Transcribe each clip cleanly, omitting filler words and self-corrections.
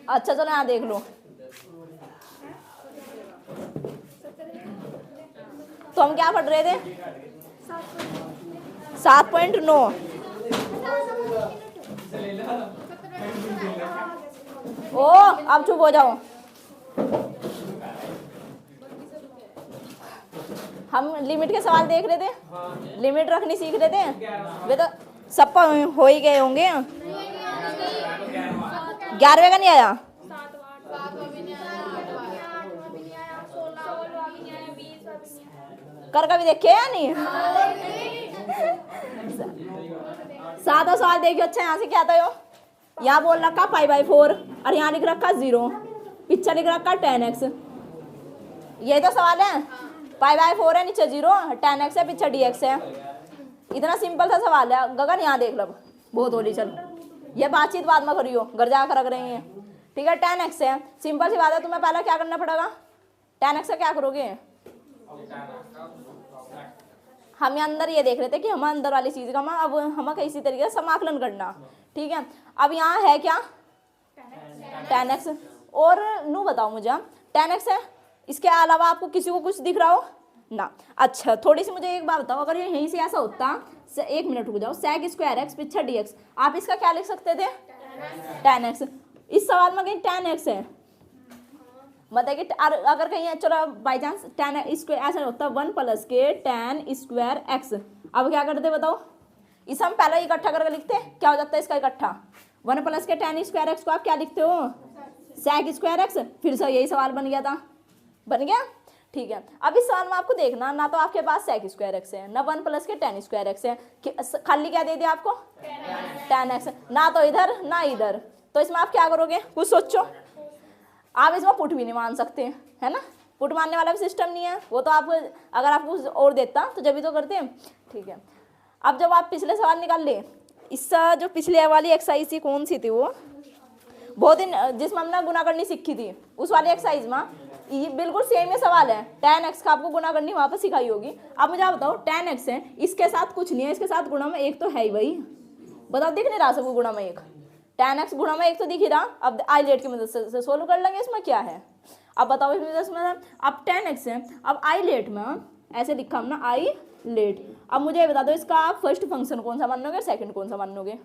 अच्छा चलो यहाँ देख लो। तो हम क्या पढ़ रहे थे? 7.9। ओ अब चुप हो जाओ। हम लिमिट के सवाल देख रहे थे, लिमिट रखनी सीख रहे थे। वे तो सब हो ही गए होंगे। 11वें का नहीं आया? कर कभी देखे या नहीं? 7वां सवाल देखियो। अच्छा यहाँ से क्या था? यो यहाँ बोल रखा π/4 और यहाँ लिख रखा 0, पीछे लिख रखा 10x। ये तो सवाल है। π/4 है, नीचे 0, 10x है, पीछे dx है। इतना सिंपल सा सवाल है। गगन यहाँ देख लो, बहुत होली चल, ये बातचीत बाद में करियो, घर जाकर रख रहे हैं। ठीक है, 10x है, सिंपल सी बात है। तुम्हें पहले क्या करना पड़ेगा? 10x से क्या करोगे? हम अंदर ये देख रहे थे कि हम अंदर वाली चीज का अब हमें किसी तरीके से समाकलन करना। ठीक है, अब यहाँ है क्या? 10x। और नू बताओ मुझे, 10x है, इसके अलावा आपको किसी को कुछ दिख रहा हो ना? अच्छा थोड़ी सी मुझे एक बात बताओ, अगर ये यहीं से ऐसा होता, 1 मिनट रुक जाओ, sec² x पीछे dx, आप इसका क्या लिख सकते थे? 10x। इस सवाल में कहीं 10x है, मतलब कि अगर कहीं चलो बाई चांस 10 ऐसा होता 1 + के 10² x। अब क्या करते बताओ? इसे हम पहले इकट्ठा करके लिखते, क्या हो जाता है इसका इकट्ठा? 1 + के 10² x को आप क्या लिखते हो? sec² x। फिर से यही सवाल बन गया था, बन गया। ठीक है, अब इस सवाल में आपको देखना, ना तो आपके पास sec² x है, ना 1 + के 10² x है, खाली क्या दे दिया आपको? 10x। ना तो इधर ना इधर, तो इसमें आप क्या करोगे? कुछ सोचो। आप इसमें पुट भी नहीं मान सकते, है ना? पुट मानने वाला भी सिस्टम नहीं है वो तो। आप अगर आपको और देता तो जब भी तो करते हैं। ठीक है, अब जब आप पिछले सवाल निकाल ले, इससे जो पिछले वाली एक्सरसाइज थी, कौन सी थी वो? बहुत दिन जिसमें हमने गुना करनी सीखी थी, उस वाली एक्सरसाइज में ये बिल्कुल सेम ये सवाल है। 10x का आपको गुना करनी वहाँ पर सिखाई होगी। अब मुझे आप बताओ, 10x है, इसके साथ कुछ नहीं है, इसके साथ गुणा में 1 तो है ही भाई। बताओ, दिख नहीं रहा सबको गुणा में 1? 10x गुणा में 1 तो दिख ही रहा। अब आईलेट की मदद से सोल्व कर लेंगे, इसमें क्या है? अब बताओ, इसमें अब 10x है, अब आईलेट में ऐसे लिखा हमने आईलेट। अब मुझे ये बता दो, इसका आप फर्स्ट फंक्शन कौन सा मानोगे, सेकंड कौन सा मानोगे?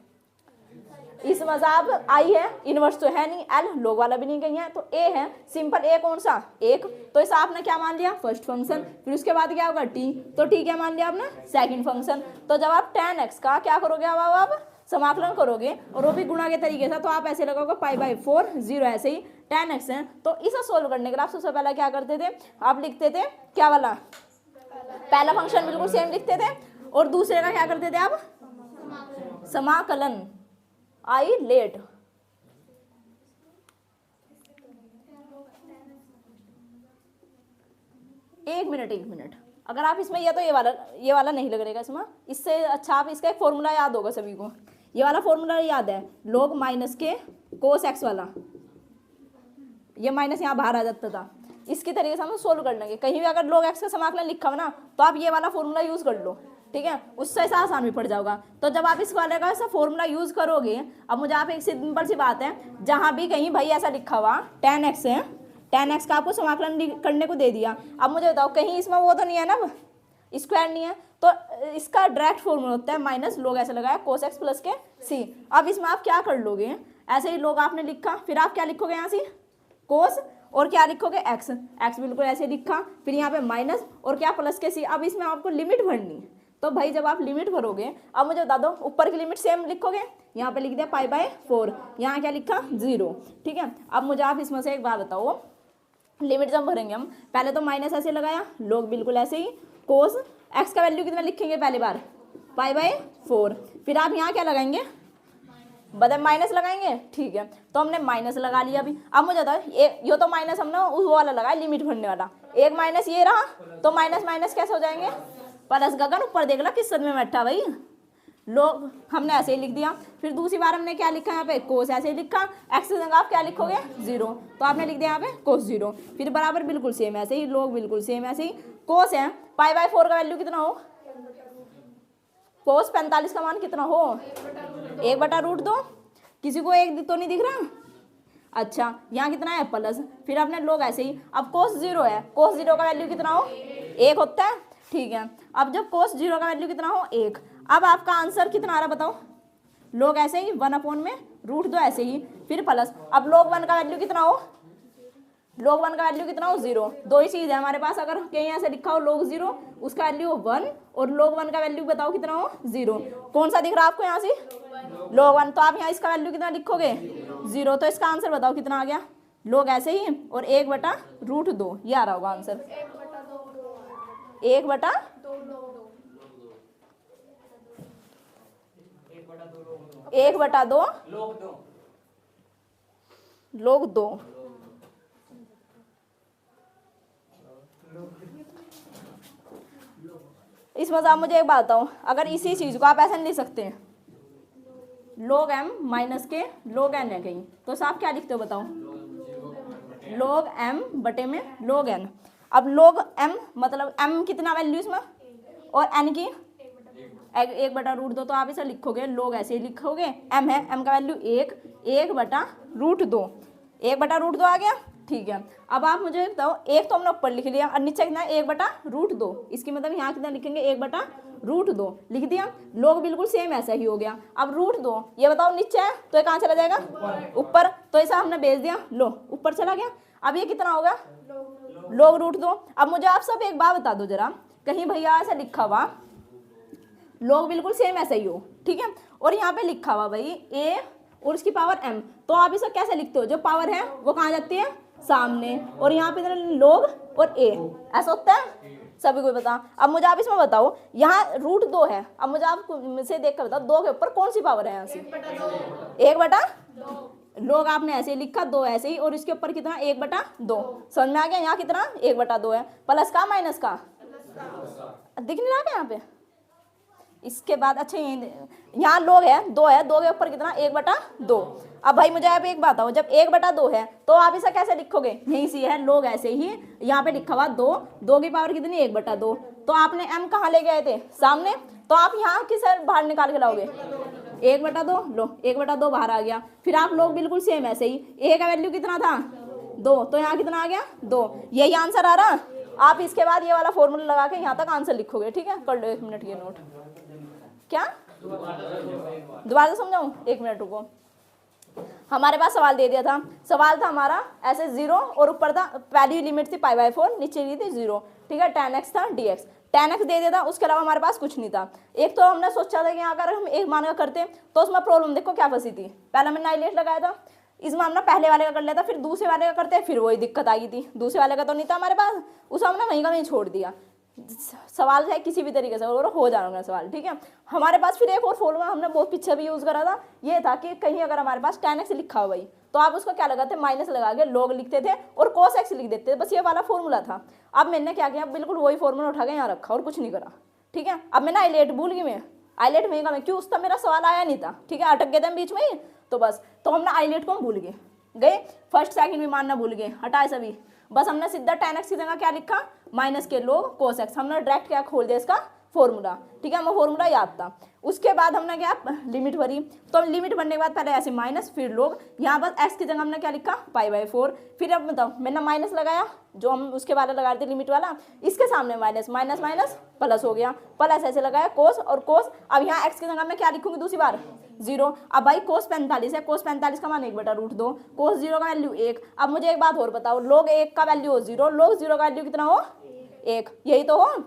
इसमें आप आई है, इनवर्स तो है नहीं, एल लोग वाला भी नहीं कहीं है, तो ए है सिंपल। ए कौन सा? 1। तो इस आपने क्या मान लिया? First function. फिर उसके बाद क्या होगा? टी, तो टी क्या मान लिया आपने? Second function. तो जब आप 10x का क्या करोगे? अब आप समाकलन करोगे और वो भी गुणा के तरीके से, तो आप ऐसे लगाओगे π/4 0, ऐसे ही 10x है। तो इसे सोल्व करने के लिए आप सबसे पहले क्या करते थे? आप लिखते थे क्या वाला? पहला फंक्शन बिल्कुल सेम लिखते थे, और दूसरे का क्या करते थे आप? समाकलन, आईलेट। एक मिनट, अगर आप इसमें ये तो ये वाला नहीं लग रहेगा इसमें, इससे अच्छा आप इसका एक फॉर्मूला याद होगा सभी को। ये वाला फॉर्मूला याद है, log -के cos x वाला, ये माइनस यहाँ बाहर आ जाता था। इसकी तरीके से हम सोल्व कर लेंगे। कहीं भी अगर log x का समाकलन लिखा हो ना, तो आप ये वाला फॉर्मूला यूज कर लो। ठीक है, उससे ऐसा आसान भी पड़ जाएगा। तो जब आप इस वाले का ऐसा फॉर्मूला यूज करोगे, अब मुझे आप एक सिंपल सी बात है, जहां भी कहीं भाई ऐसा लिखा हुआ 10x है, 10x का आपको समाकलन करने को दे दिया। अब मुझे बताओ, कहीं इसमें वो तो नहीं है ना, स्क्वायर नहीं है, तो इसका डायरेक्ट फॉर्मूला होता है माइनस log ऐसे लगाया cos x + के c। अब इसमें आप क्या कर लोगे? ऐसे ही log आपने लिखा, फिर आप क्या लिखोगे यहाँ से? cos, और क्या लिखोगे? x बिल्कुल ऐसे लिखा, फिर यहाँ पे माइनस और क्या प्लस के c। अब इसमें आपको लिमिट भरनी, तो भाई जब आप लिमिट भरोगे, अब मुझे बता दो, ऊपर की लिमिट सेम लिखोगे, यहाँ पे लिख दिया π/4, यहाँ क्या लिखा? 0। ठीक है, अब मुझे आप इसमें से एक बात बताओ, लिमिट जब भरेंगे हम, पहले तो माइनस ऐसे लगाया, log बिल्कुल ऐसे ही, cos x का वैल्यू कितना लिखेंगे? पहली बार π/4, फिर आप यहाँ क्या लगाएंगे? बदल माइनस लगाएंगे। ठीक है, तो हमने माइनस लगा लिया अभी। अब मुझे बताओ, ये तो माइनस हमने उस वाला लगाया, लिमिट भरने वाला, एक माइनस ये रहा, तो माइनस माइनस कैसे हो जाएंगे? प्लस। गगन ऊपर देख ला किस सद में बैठा भाई, लोग हमने ऐसे ही लिख दिया। फिर दूसरी बार हमने क्या लिखा यहाँ पे? कोस ऐसे ही लिखा। एक्स की जगह आप क्या लिखोगे? 0, तो आपने लिख दिया यहाँ पे कोस 0। फिर बराबर बिल्कुल सेम ऐसे ही, लोग बिल्कुल सेम ऐसे ही। कोस है, π/4 का वैल्यू कितना हो? कोस 45 का मान कितना हो? 1/√2। किसी को एक तो नहीं दिख रहा? अच्छा यहाँ कितना है प्लस, फिर आपने लोग ऐसे ही। अब कोस 0 है, कोस 0 का वैल्यू कितना हो 1 होता है, ठीक है। अब जब कोस 0 का वैल्यू कितना हो 1, अब आपका आंसर कितना आ रहा बताओ, लोग ऐसे ही 1/√2 ऐसे ही, फिर प्लस। अब लोग 1 का वैल्यू कितना हो, लोग 1 का वैल्यू कितना हो 0, दो ही चीज़ है हमारे पास। अगर कहीं ऐसे लिखा हो लोग 0 उसका वैल्यू हो 1 और लोग 1 का वैल्यू बताओ कितना हो 0, कौन सा दिख रहा है आपको यहाँ से लोग 1, तो आप यहाँ इसका वैल्यू कितना लिखोगे 0, तो इसका आंसर बताओ कितना आ गया, लोग ऐसे ही और 1/√2, ये आ रहा होगा आंसर 1/2 लोग 2। इसमें आप मुझे एक बात बताओ, अगर इसी चीज को आप ऐसे नहीं लिख सकते हैं, log m माइनस के log n है कहीं, तो साहब क्या लिखते हो बताओ, log m बटे में log n। अब log m मतलब m कितना वैल्यू इसमें और n की 1/√2, तो आप इसे लिखोगे लोग ऐसे ही लिखोगे, m है, m का वैल्यू 1/√2, 1/√2 आ गया, ठीक है। अब आप मुझे बताओ, एक तो हमने ऊपर लिख लिया और नीचे कितना 1/√2, इसकी मतलब यहाँ कितना लिखेंगे 1/√2 लिख दिया, लोग बिल्कुल सेम ऐसा ही हो गया। अब √2 ये बताओ नीचे है तो ये कहाँ चला जाएगा ऊपर, तो ऐसा हमने भेज दिया, लो ऊपर चला गया। अब ये कितना होगा लोग √2। अब मुझे आप सब एक बात बता दो जरा, कहीं भैया ऐसा लिखा हुआ लोग बिल्कुल सेम ऐसा ही हो, ठीक है, और यहाँ पे लिखा हुआ भाई a और उसकी पावर m, तो आप इसे कैसे लिखते हो, जो पावर है वो कहाँ जाती है सामने, और यहाँ पे लोग और a, ऐसा होता है सभी को पता। अब मुझे आप इसमें बताओ, यहाँ √2 है, अब मुझे आप से देख कर बताओ 2 के ऊपर कौन सी पावर है यहाँ से 1/2, लोग आपने ऐसे ही लिखा 2 ऐसे ही, और इसके ऊपर कितना 1/2, समझ में आ गया, यहाँ कितना 1/2 है, प्लस का माइनस का दिख नहीं रहा यहाँ पे। इसके बाद अच्छा यहाँ लोग है 2 है, 2 के ऊपर कितना 1/2। अब भाई मुझे आप एक बात बताओ, जब 1/2 है तो आप इसे कैसे लिखोगे, यहीं से है लोग ऐसे ही, यहाँ पे लिखा हुआ 2 की पावर कितनी 1/2, तो आपने m कहाँ ले गए थे सामने, तो आप यहाँ किसे बाहर निकाल के लाओगे 1/2, लो 1/2 बाहर आ गया। फिर आप लोग बिल्कुल सेम ऐसे ही, a का वैल्यू कितना था 2, तो यहाँ कितना आ गया 2, यही आंसर आ रहा। आप इसके बाद ये वाला फॉर्मूला लगा के यहाँ तक आंसर लिखोगे, ठीक है, कर लो 1 मिनट ये नोट। क्या दोबारा से समझाऊं, 1 मिनट रुको। हमारे पास सवाल दे दिया था, सवाल था हमारा ऐसे 0 और ऊपर था पहली लिमिट थी π/4, नीचे दी थी 0, ठीक है, tan x था dx, tan x दे दिया था, उसके अलावा हमारे पास कुछ नहीं था। एक तो हमने सोचा था कि अगर हम एक मान का करते तो उसमें प्रॉब्लम देखो क्या फंसी थी, पहले मैंने नाइलेट लगाया था, इसमें हमने पहले वाले का कर लिया था, फिर दूसरे वाले का करते फिर वही दिक्कत आई थी, दूसरे वाले का तो नहीं था हमारे पास, उसे हमने वहीं का वहीं छोड़ दिया। सवाल है किसी भी तरीके से और हो जाएगा सवाल, ठीक है। हमारे पास फिर एक और फॉर्मूला हमने बहुत पीछे भी यूज़ करा था, ये था कि कहीं अगर हमारे पास tan x लिखा हुआ तो आप उसको क्या लगाते माइनस लगा के लोग लिखते थे और cos x लिख देते थे, बस ये वाला फॉर्मूला था। अब मैंने क्या किया, बिल्कुल वही फॉर्मूला उठा के यहाँ रखा और कुछ नहीं करा, ठीक है। अब मैं ना आइलेट भूल गई, मैं आइलेट वहीं का मैं क्यों, उसका मेरा सवाल आया नहीं था, ठीक है, अटक गए थे बीच में ही, तो बस तो हमने आइलेट को भूल गए, फर्स्ट सेकंड भी मानना भूल गए, हटाए सभी, बस हमने सीधा tan x की जगह क्या लिखा माइनस के लोग cos x, हमने डायरेक्ट क्या खोल दिया इसका फॉर्मूला, ठीक है, हमें फॉर्मूला याद था। उसके बाद हमने क्या लिमिट भरी, तो लिमिट भरने के बाद पहले ऐसे माइनस फिर लोग, यहाँ पर x की जगह हमने क्या लिखा π/4, फिर अब बताओ मैंने माइनस लगाया जो हम उसके वाले लगा रहे थे लिमिट वाला, इसके सामने माइनस माइनस माइनस प्लस हो गया, प्लस ऐसे लगाया कोस और कोस, अब यहाँ x की जगह मैं क्या लिखूंगी दूसरी बार 0, अब भाई कोस 45 है, कोस 45 का मान 1/√2, कोस 0 का वैल्यू 1। अब मुझे एक बात और बताओ, लोग 1 का वैल्यू हो 0, लोग 0 का वैल्यू कितना हो 1, यही तो हो,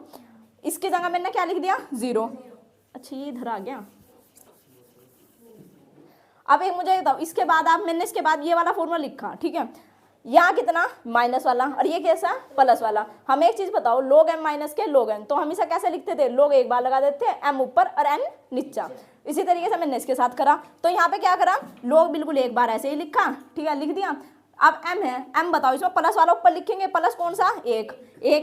इसकी जगह मैंने क्या लिख दिया 0। अच्छा ये इधर आ गया। अब एक मुझे बताओ, इसके बाद आप मैंने इसके बाद ये वाला फॉर्मूला लिखा, ठीक है, यहाँ कितना माइनस वाला और ये कैसा प्लस वाला। हमें एक चीज बताओ, लोग m माइनस के लोग n, तो हम इसे कैसे लिखते थे, लोग एक बार लगा देते थे, m ऊपर और n नीचा, इसी तरीके से मैंने इसके साथ करा। तो यहाँ पे क्या करा, लोग बिल्कुल एक बार ऐसे ही लिखा, ठीक है, लिख दिया। अब m है, m बताओ इसमें प्लस वाला ऊपर लिखेंगे, प्लस कौन सा 1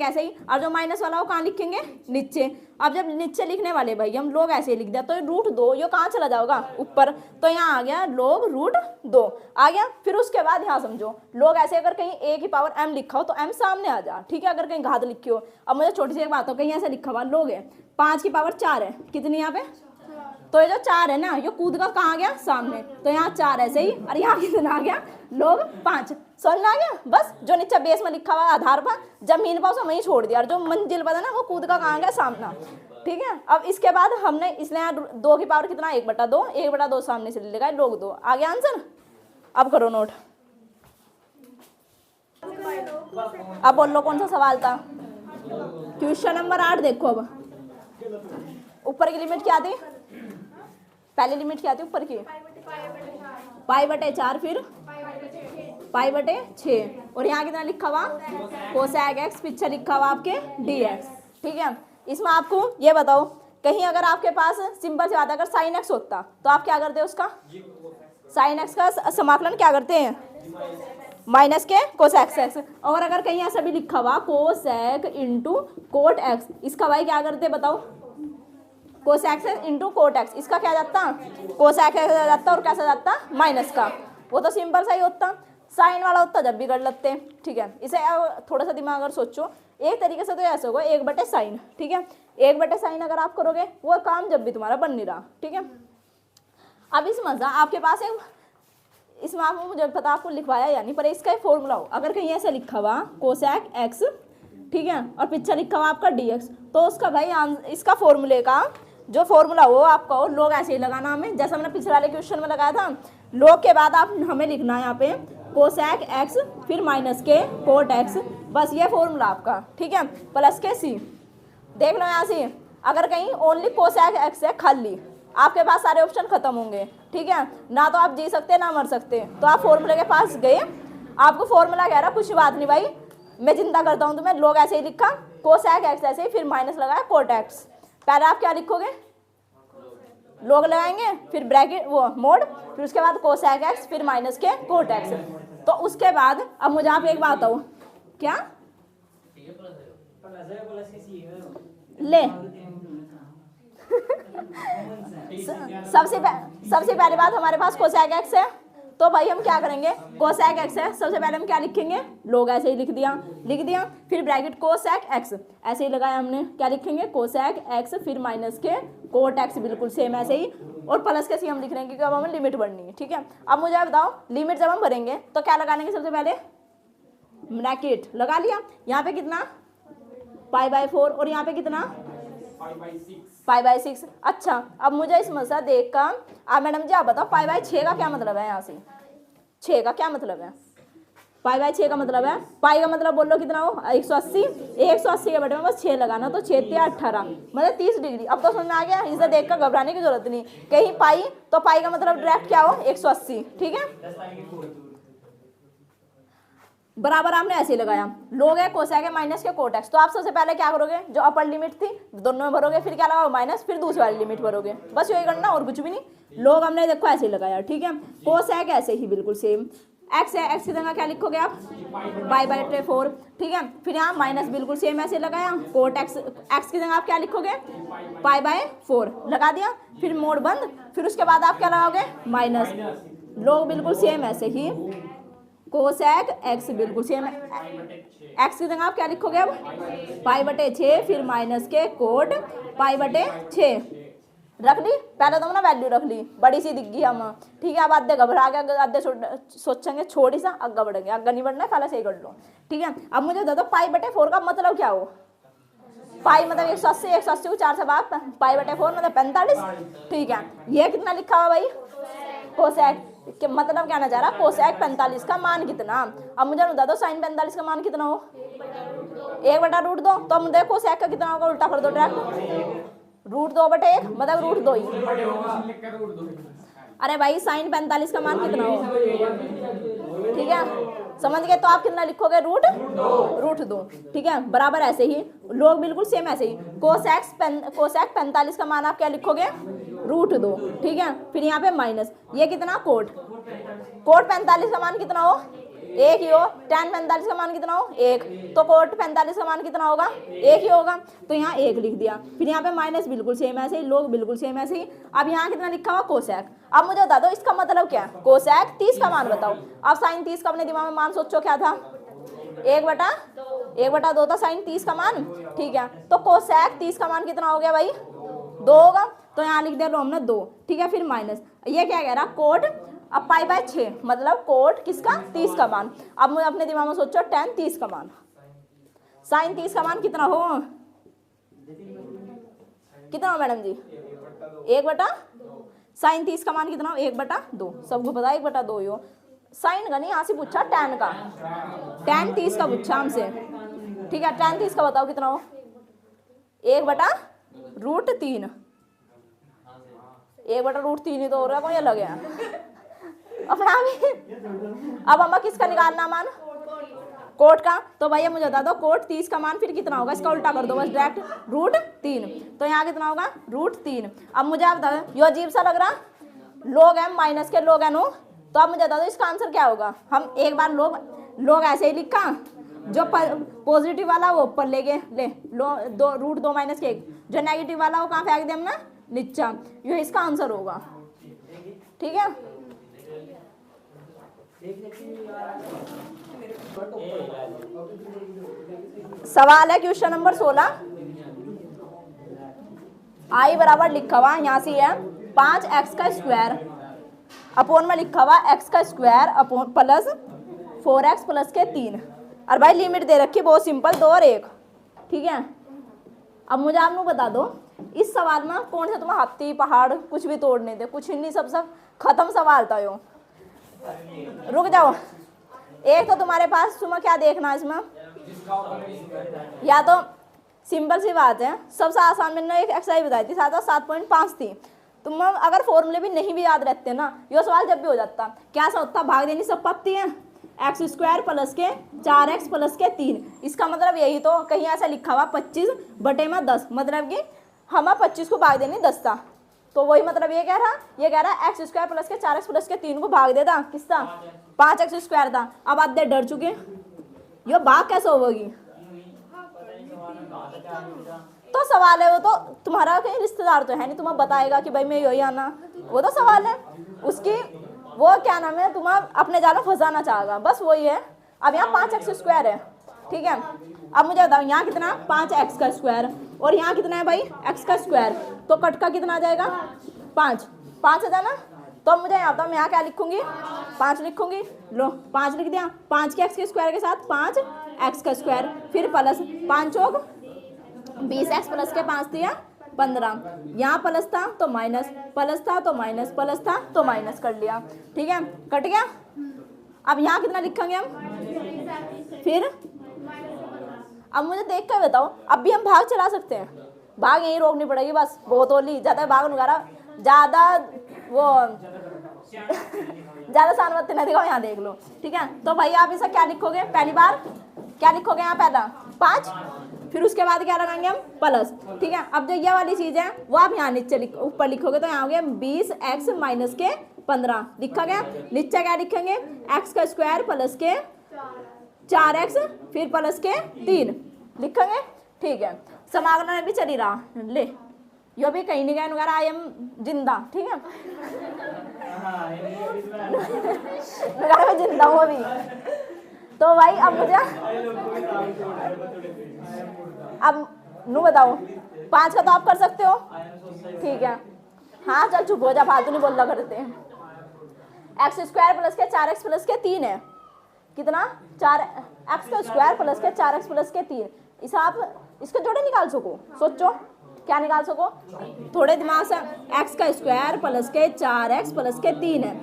ऐसे ही, और जो माइनस वाला वो कहाँ लिखेंगे नीचे। अब जब नीचे लिखने वाले भाई हम लोग ऐसे ही लिख दिया, तो √2 ये कहाँ चला जाएगा ऊपर, तो यहाँ आ गया लोग √2 आ गया। फिर उसके बाद यहाँ समझो, लोग ऐसे अगर कहीं a की पावर m लिखा हो तो m सामने आ जा, ठीक है, अगर कहीं घात लिखी हो। अब मुझे छोटी सी एक बात हो, कहीं ऐसे लिखा हुआ लोग है 5 की पावर 4 है, कितनी यहाँ पे तो ये जो 4 है ना, ये कूद का कहाँ गया, सामने, तो यहाँ 4 ऐसे ही, और यहाँ कितना आ गया, लोग 5। समझ में आ गया। बस जो नीचे बेस में लिखा हुआ आधार पर, जमीन पर उसे वहीं छोड़ दिया, और जो मंजिल पर है ना वो कूद का कहाँ गया, सामना। ठीक है। अब इसके बाद हमने इसलिए 2 की पावर कितना, 1/2, 1/2 सामने से ले लेगा, लोग 2 आ गया आंसर। अब करो नोट। अब बोल लो कौन सा सवाल था। क्वेश्चन नंबर 8 देखो। अब ऊपर की लिमिट क्या थी, पहली लिमिट क्या थी ऊपर की, π/4, फिर π/6, और यहाँ कितना लिखा हुआ, कोसेक x, पीछे लिखा हुआ आपके dx। ठीक है। इसमें आपको ये बताओ, कहीं अगर आपके पास सिंपल सी बात है, अगर साइन x होता तो आप क्या करते, उसका साइन x का समाकलन क्या करते हैं, माइनस के कोसेक x। और अगर कहीं ऐसा भी लिखा हुआ कोसेक इंटू कोट x, इसका भाई क्या करते बताओ, कोसेक इंटू कोट x, इसका क्या जाता, कोसेक x जाता, और कैसा जाता, माइनस का। वो तो सिंपल सा ही होता, साइन वाला होता जब भी कर लेते हैं। ठीक है। इसे थोड़ा सा दिमाग अगर सोचो, एक तरीके से तो ऐसे होगा 1/sin। ठीक है। 1/sin अगर आप करोगे, वो काम जब भी तुम्हारा बन नहीं रहा। ठीक है। अब इस मजा आपके पास एक, इसमें आपको मुझे पता आपको लिखवाया या नहीं, पर इसका एक फॉर्मूला हो, अगर कहीं ऐसा लिखा हुआ कोसेक x, ठीक है, और पीछे लिखा हुआ आपका dx, तो उसका भाई इसका फॉर्मूले का जो फॉर्मूला हो आपका हो, लोग ऐसे ही लगाना हमें, जैसा हमने पिछले वाले क्वेश्चन में लगाया था। लोग के बाद आप हमें लिखना है यहाँ पे कोसेक x, फिर माइनस के कोट x, बस ये फॉर्मूला आपका। ठीक है। प्लस के c, देख लो यहाँ से, अगर कहीं ओनली कोसेक x है खाली, आपके पास सारे ऑप्शन खत्म होंगे। ठीक है। ना तो आप जी सकते ना मर सकते, तो आप फॉर्मूले के पास गए, आपको फॉर्मूला कह रहा कुछ बात नहीं भाई, मैं चिंता करता हूँ तुम्हें, लोग ऐसे ही लिखा, कोसेक x ऐसे ही, फिर माइनस लगाया कोट x। पहले आप क्या लिखोगे, लोग लगाएंगे, फिर ब्रैकेट वो मोड, फिर उसके बाद कोसेक x, फिर माइनस के कोट x। तो उसके बाद अब मुझे आप एक बात बताओ, क्या ले सबसे पहली बात, हमारे पास कोसेक x है, तो भाई हम क्या करेंगे, कोसेक x है, सबसे पहले हम क्या लिखेंगे, लोग ऐसे ही लिख दिया, फिर ब्रैकेट कोसेक x ऐसे ही लगाया हमने, क्या लिखेंगे, कोसेक x, फिर माइनस के कोट x, बिल्कुल सेम ऐसे ही, और प्लस के सी हम लिख रहे हैं क्योंकि अब हमें लिमिट बढ़नी है। ठीक है। अब मुझे बताओ, लिमिट जब हम भरेंगे तो क्या लगाने के, सबसे पहले ब्रैकेट लगा लिया, यहाँ पे कितना π/4, और यहाँ पे कितना π/6। अच्छा, अब मुझे इस मसला देख कर आप मैडम जी आप बताओ, π/6 का क्या मतलब है, यहाँ से 6 का क्या मतलब है, π/6 का मतलब है, पाई का मतलब बोल लो कितना हो, 180, 180 के बटे में बस 6 लगाना, तो 6 × 18 मतलब 30 डिग्री। अब तो समझ में आ गया, इसे देख कर घबराने की जरूरत नहीं, कहीं पाई तो पाई का मतलब डायरेक्ट क्या हो, 180। ठीक है। बराबर आपने ऐसे ही लगाया, लोग है कोसेक है माइनस के कोट x, तो आप सबसे पहले क्या करोगे, जो अपर लिमिट थी दोनों में भरोगे, फिर क्या लगाओ माइनस, फिर दूसरी वाली लिमिट भरोगे, बस यही करना और कुछ भी नहीं। लोग हमने देखो ऐसे ही लगाया। ठीक है। कोसेक ऐसे ही बिल्कुल सेम, x है, x की जगह क्या लिखोगे आप, π/4। ठीक है। फिर यहाँ माइनस बिल्कुल सेम ऐसे लगाया, कोट x की जगह आप क्या लिखोगे, π/4 लगा दिया, फिर मोड बंद, फिर उसके बाद आप क्या लगाओगे, माइनस, लोग बिल्कुल सेम ऐसे ही, कोसेक x बिल्कुल सेम है, x की जगह आप क्या लिखोगे अब, π/6, फिर माइनस के कोट π/6 रख ली। पहले तो हमने वैल्यू रख ली, बड़ी सी दिख गई हम। ठीक है। अब आधे घबरा गए, आधे सोचेंगे छोड़ी सा, आगे बढ़ेंगे, आगे नहीं बढ़ना है, पहले से ही कर लो। ठीक है। अब मुझे बता दो π/4 का मतलब क्या हो, पाई मतलब 180, 180 को 4 से भाग, π/4 मतलब 45। ठीक है। ये कितना लिखा हुआ भाई, कोसेक, मतलब क्या ना चाह रहा, कोसेक 45 का मान कितना। अब मुझे बता दो साइन 45 का मान कितना हो, 1/√2। तो हम देखो कोसेक का कितना होगा, उल्टा कर दो डायरेक्ट, √2/1 मतलब √2 ही। अरे भाई साइन 45 का मान कितना हो, ठीक है, समझ गए। तो आप कितना लिखोगे, √2। ठीक है। बराबर ऐसे ही, लोग बिल्कुल सेम ऐसे ही, कोसेक 45 का मान आप क्या लिखोगे, √2। ठीक है। फिर यहाँ पे माइनस, ये कितना, कोट 45 का मान कितना हो, 1 ही हो। tan 45 का मान कितना हो, 1, तो कोट 45 का मान कितना होगा, 1 ही होगा, तो यहाँ 1 लिख दिया। फिर यहाँ पे माइनस बिल्कुल सेम ऐसे ही, लोग बिल्कुल सेम ऐसे ही। अब यहाँ कितना लिखा हुआ, कोसेक। अब मुझे बता दो इसका मतलब क्या है, कोसेक 30 का मान बताओ। अब साइन 30 का अपने दिमाग में मान सोचो क्या था, 1/2 था साइन 30 का मान। ठीक है। तो कोसेक 30 का मान कितना हो गया भाई, 2 होगा, तो यहाँ लिख दिया लो हमने 2, ठीक है। फिर माइनस, ये क्या कह रहा, कोट अब पाई बाय 6, मतलब कोट किसका, 30 का मान। अब मुझे अपने दिमाग में सोचो tan 30 का मान, साइन 30 का मान कितना हो, कितना हो मैडम जी, 1/, साइन 30 का मान कितना हो, 1/2, सबको पता है 1/2 ही हो। साइन का नहीं, यहाँ से पूछा tan का, tan 30 का पूछा हमसे, ठीक है। tan 30 का बताओ कितना हो, 1/√3, 1/√3 ही तो हो रहा है, कोई अलग है अपना भी। अब हमें किसका निकालना मान, कोट का, तो भैया मुझे बता दो कोट 30 का मान फिर कितना होगा, इसका उल्टा कर दो बस डायरेक्ट, √3, तो यहाँ कितना होगा, √3। अब मुझे आप बता दो, यो अजीब सा लग रहा, log m माइनस के log n हो, तो अब मुझे बता दो इसका आंसर क्या होगा। हम एक बार log ऐसे ही लिखा, जो पॉजिटिव वाला वो ऊपर ले गए, ले √2 माइनस के 1, जो नेगेटिव वाला वो कहाँ फेंक दिया हमने, नीचा, यो इसका आंसर होगा, ठीक है। सवाल है क्वेश्चन नंबर 16, आई बराबर लिखा हुआ यहाँ से है 5x का स्क्वायर अपोन में लिखा हुआ x का square upon plus 4x plus के 3, और भाई लिमिट दे रखी बहुत सिंपल 2 और 1, ठीक है। अब मुझे आप लोग बता दो इस सवाल में कौन सा तुम्हें हाथी पहाड़ कुछ भी तोड़ने थे, कुछ नहीं, सब खत्म सवाल था यो। रुक जाओ, एक तो तुम्हारे पास तुम्हें क्या देखना इसमें, या तो सिंपल सी बात है, सबसे आसान मैंने एक एक्सरसाइज बताई थी 7.5 थी, तुम अगर फॉर्मूले भी नहीं भी याद रहते ना, ये सवाल जब भी हो जाता, क्या सा होता, भाग देनी सब पत्ती है, x² प्लस के 4x प्लस के 3, इसका मतलब यही तो कहीं ऐसा लिखा हुआ 25/10, मतलब कि हमें 25 को भाग देनी 10 था, तो वही मतलब ये कह रहा x² प्लस के 4x प्लस के 3 को भाग देता किसका, 5x² था। अब आधे डर चुके, ये भाग कैसे होगी, तो सवाल है वो, तो तुम्हारा कहीं रिश्तेदार तो है नहीं तुम्हें बताएगा कि भाई मैं यही आना, वो तो सवाल है उसकी, वो क्या नाम है तुम्हें अपने जाल में फंसाना चाहेगा, बस वही है। अब यहाँ 5x² है, ठीक है। अब मुझे बताओ यहाँ कितना 5x का स्क्वायर और यहाँ कितना है भाई x का स्क्वायर, तो कट का कितना आ जाएगा 5 आ जाना, तो मुझे यहाँ बताओ मैं यहाँ क्या लिखूंगी, 5 लिखूंगी, लो 5 लिख दिया, 5 के x के स्क्वायर के साथ 5x का स्क्वायर, फिर प्लस 5 चौक 20x प्लस के 5 दिया 15, यहाँ प्लस था तो माइनस, प्लस था तो माइनस, प्लस था तो माइनस कर लिया, ठीक है, कट गया। अब यहाँ कितना लिखेंगे हम, फिर अब मुझे देख कर बताओ, अब भी हम भाग चला सकते हैं, भाग यहीं रोकनी पड़ेगी बस, बहुत होली ज़्यादा भाग निकाला, ज़्यादा वो ज़्यादा सानवत्ती नहीं दिखाओ, यहाँ देख लो, ठीक है। तो भाई आप इसे क्या लिखोगे, पहली बार क्या लिखोगे, यहाँ पहला 5, फिर उसके बाद क्या लगाएंगे हम प्लस, ठीक है। अब जो ये वाली चीज़ है वो आप यहाँ नीचे ऊपर लिखोगे, तो यहाँ हो गया 20x माइनस के 15 लिखा गया, नीचे क्या लिखेंगे x का स्क्वायर प्लस के 4x फिर प्लस के 3 लिखेंगे, ठीक है। समाकलन भी चली रहा, ले यो भी कहीं नहीं गया, आई एम जिंदा, ठीक है मैं जिंदा हूँ अभी। तो भाई अब मुझे अब नू बताओ 5 का तो आप कर सकते हो, ठीक है, हाँ चल चुप हो जा, फालतू नहीं बोलना करते हैं। x² प्लस के 4x प्लस के 3 है, कितना 4x का स्क्वायर प्लस के 4x प्लस के 3, इसे आप इसके जोड़े निकाल सको, सोचो क्या निकाल सको थोड़े दिमाग से, x का स्क्वायर प्लस के 4x प्लस के 3 है,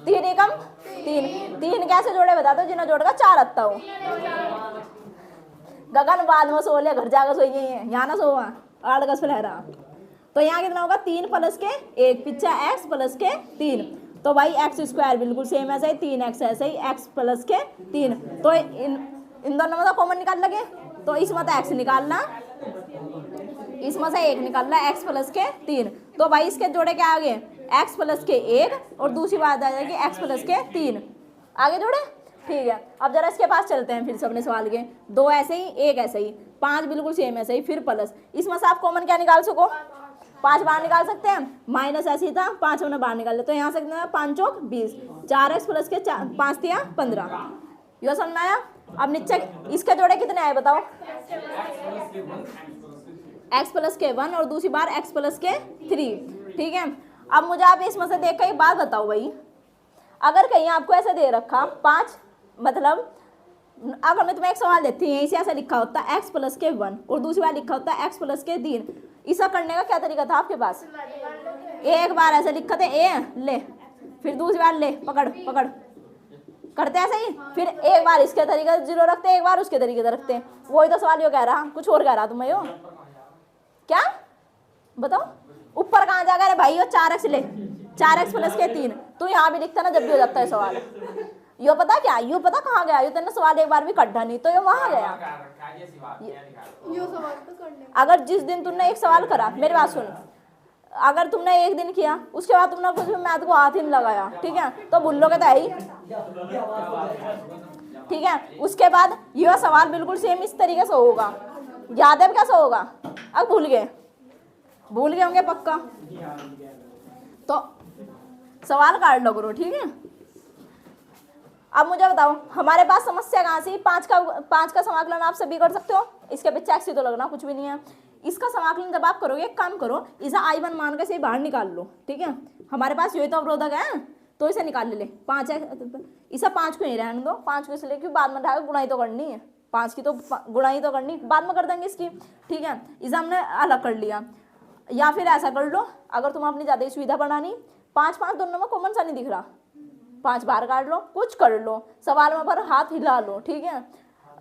3 एकम 3 कैसे जोड़े बता दो, जिन्हें जोड़ेगा 4 आता हो, गगन बाद में सो ले, घर जाकर सोई है, यहाँ ना सोवा 8 अगस्त लहरा, तो यहाँ कितना होगा 3 प्लस के 1 पिछा x प्लस के 3, तो भाई x² बिल्कुल सेम ऐसा ही, 3x ऐसे ही, x प्लस के 3, तो इन दोनों में तो कॉमन निकाल लगे, तो इसमें तो x निकालना, इसमें से 1 निकालना x प्लस के 3, तो भाई इसके जोड़े क्या आगे x प्लस के 1 और दूसरी बात आ जाएगी x प्लस के 3 आगे जोड़े, ठीक है। अब जरा इसके पास चलते हैं फिर से अपने सवाल के, 2 ऐसे ही 1 ऐसे ही, 5 बिल्कुल सेम ऐसे ही, फिर प्लस, इसमें से आप कॉमन क्या निकाल सको 5 बाहर निकाल सकते हैं, माइनस ऐसे ही था 5 हमने बाहर निकाल लिया, तो यहाँ से कितना 5 चौक 20, 4x प्लस के 5 दिया 15, यो समझ आया। अब नीचे इसके जोड़े कितने आए बताओ, एक्स प्लस के 1 और दूसरी बार एक्स प्लस के 3, ठीक है। अब मुझे आप इसमें से देख कर एक बात बताओ भाई, अगर कहीं आपको ऐसा दे रखा 5, मतलब अगर मैं तुम्हें एक सवाल देती हूँ, यहीं से ऐसा लिखा होता है एक्स प्लस के 1 और दूसरी बार लिखा होता है एक्स प्लस के 3, इसका करने का क्या तरीका था आपके पास? एक बार ऐसे लिखा थे ए ले, फिर दूसरी बार ले पकड़ पकड़, करते ऐसे ही, फिर एक बार इसके तरीके से 0 रखते, एक बार उसके तरीके से रखते। वही तो सवाल यो कह रहा, कुछ और कह रहा तुम्हें यो क्या बताओ? ऊपर कहाँ जा गया भाई? यो 4x ले, 4x प्लस के 3, तू यहाँ भी लिखता ना जब भी हो जाता है सवाल। यो पता क्या, यो पता कहाँ गया? यो तेने सवाल एक बार भी कढ़ा नहीं, तो यो वहाँ गया। अगर जिस दिन तुमने एक सवाल करा, मेरी बात सुन, अगर तुमने एक दिन किया उसके बाद तुमने कुछ भी मैथ को हाथ ही नहीं लगाया, ठीक है, तो भूल लोगे तो है ही, ठीक है। उसके बाद यह सवाल बिल्कुल सेम इस तरीके से होगा, याद है कैसे होगा? अब भूल गए होंगे पक्का, तो सवाल काट लो करो, ठीक है। अब मुझे बताओ हमारे पास समस्या कहाँ से? 5 का समाकलन आप सभी कर सकते हो, इसके पीछे एक्स तो लगना कुछ भी नहीं है। इसका समाकलन जब आप करोगे, एक काम करो, इसे I1 मान के से बाहर निकाल लो, ठीक है। हमारे पास यही तो अवरोधक है, तो इसे निकाल ले 5 है, इसे 5 को ही रहने दो, 5 को इसलिए क्योंकि बाद में उठाकर गुणाई तो करनी है, 5 की तो गुणाई तो करनी, बाद में कर देंगे इसकी, ठीक है। इसे हमने अलग कर लिया, या फिर ऐसा कर लो, अगर तुम अपनी ज़्यादा सुविधा बनानी, 5 दोनों में कॉमन सा नहीं दिख रहा, 5 बाहर काट लो, कुछ कर लो, सवाल में पर हाथ हिला लो, ठीक है।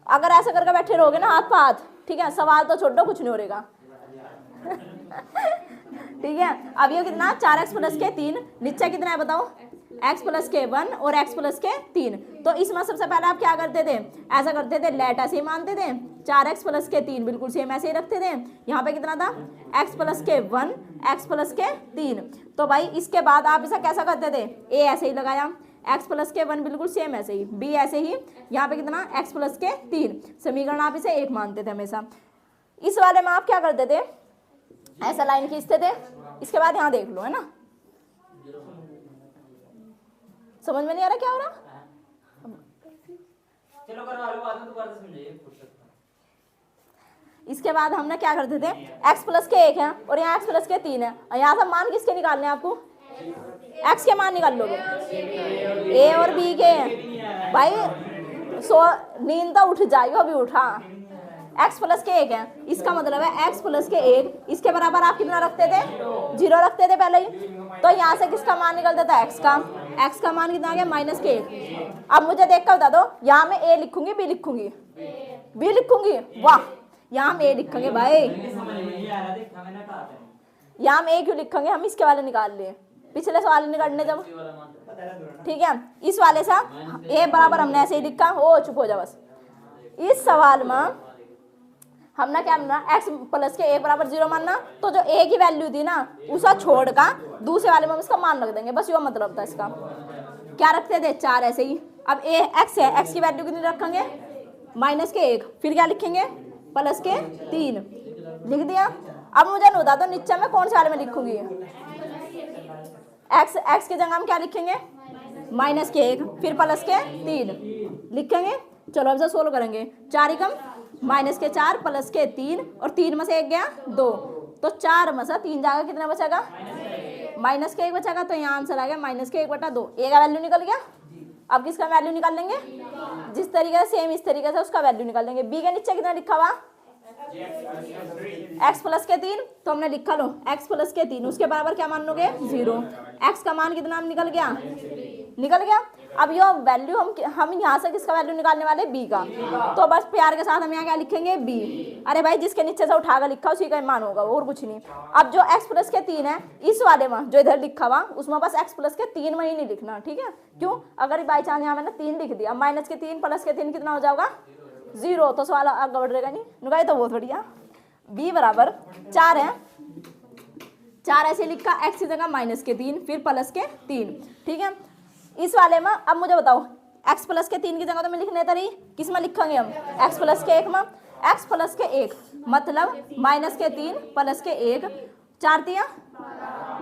अगर ऐसा करके बैठे रहोगे ना हाथ पे हाथ, ठीक है, सवाल तो छोड़ दो, कुछ नहीं हो रहेगा। ठीक है। अब ये कितना? 4x प्लस के 3, नीचे कितना है बताओ? x प्लस के 1 और x प्लस के 3। तो इसमें सबसे पहले आप क्या करते थे? ऐसा करते थे, लेट ऐसे ही मानते थे, 4x प्लस के 3 बिल्कुल सेम ऐसे ही रखते थे। यहाँ पे कितना था? x प्लस के 1, x प्लस के 3। तो भाई इसके बाद आप इसे कैसा करते थे? a ऐसे ही लगाया, x प्लस के 1 बिल्कुल सेम ऐसे ही, b ऐसे ही, यहाँ पे कितना? x प्लस के 3। समीकरण आप इसे 1 मानते थे हमेशा। इस वाले में आप क्या करते थे? ऐसा लाइन खींचते थे, इसके बाद यहाँ देख लो, है ना? समझ में नहीं आ रहा क्या हो रहा? चलो करवा लो, बाद में दोबारा समझाइए। इसके बाद हमने क्या करते थे? x प्लस के 1 है और यहाँ x प्लस के 3 है, और यहाँ से मान किसके निकालने हैं आपको? x के मान निकाल लोगे, a और b के। भाई नींद तो उठ जाइए, अभी उठा। x प्लस के 1 है, इसका मतलब है x प्लस के 1, इसके बराबर आप कितना रखते थे? 0 रखते थे पहले ही। तो यहाँ से किसका मान निकलता था? x का मान कितना आ गया? माइनस के 1। अब मुझे देख कर बता दो, यहाँ मैं a लिखूंगी b लिखूंगी? b लिखूंगी, वाह। यहाँ हम a लिखेंगे भाई, यहाँ हम a क्यों लिखेंगे? हम इसके वाले निकाल लिए, पिछले सवाल निकालने जब, ठीक है। इस वाले से a बराबर हमने ऐसे ही लिखा, ओ चुप हो जा बस। इस सवाल में हमने क्या माना? x प्लस के 1 बराबर 0 मानना, तो जो a की वैल्यू थी ना उसे छोड़कर दूसरे वाले में हम इसका मान रख देंगे, बस ये मतलब था इसका। क्या रखते थे? 4 ऐसे ही। अब a x है, x की वैल्यू कितनी रखेंगे? माइनस के 1, फिर क्या लिखेंगे? प्लस के 3 लिख दिया। अब मुझे बता दो नीचे में कौन से वाले में लिखूंगी? x की जगह हम क्या लिखेंगे? माइनस के 1, फिर प्लस के 3 लिखेंगे। चलो अब से सोल्व करेंगे। 4 एकम माइनस के 4 प्लस के 3, और 3 में से 1 गया 2, तो 4 में से 3 जाएगा, कितना बचेगा? माइनस के 1 बचेगा। तो यहाँ आंसर आ गया माइनस के 1/2। a का वैल्यू निकल गया। अब किसका वैल्यू निकाल लेंगे? जिस तरीके से सेम इस तरीके से उसका वैल्यू निकाल लेंगे। b के नीचे कितना लिखा हुआ? x प्लस के 3, तो हमने लिखा लो x प्लस के 3, उसके बराबर क्या मान लोगे? 0। x का मान कितना निकल गया? निकल गया। अब ये वैल्यू हम यहाँ से किसका वैल्यू निकालने वाले? b का। तो बस प्यार के साथ हम यहाँ क्या लिखेंगे? b। अरे भाई जिसके नीचे से उठाकर लिखा उसी का मान होगा, और कुछ नहीं। अब जो x प्लस के 3 है, इस वाले में जो इधर लिखा हुआ उसमें बस x प्लस के 3 में ही नहीं लिखना, ठीक है? क्यों? अगर बाई चांस यहाँ मैंने 3 लिख दिया, माइनस के 3 प्लस के 3 कितना हो जाएगा? 0, तो सवाल आगे बढ़ रहेगा नहीं। नुकाई तो बहुत बढ़िया। b बराबर 4 है, 4 ऐसे लिखा, x की जगह माइनस के 3, फिर प्लस के 3, ठीक है। इस वाले में अब मुझे बताओ, x प्लस के 3 की जगह तो मैं लिखने तरी किस में लिखेंगे हम? x प्लस के 1 में। x प्लस के 1 मतलब माइनस के 3 प्लस के 1, 4 तिया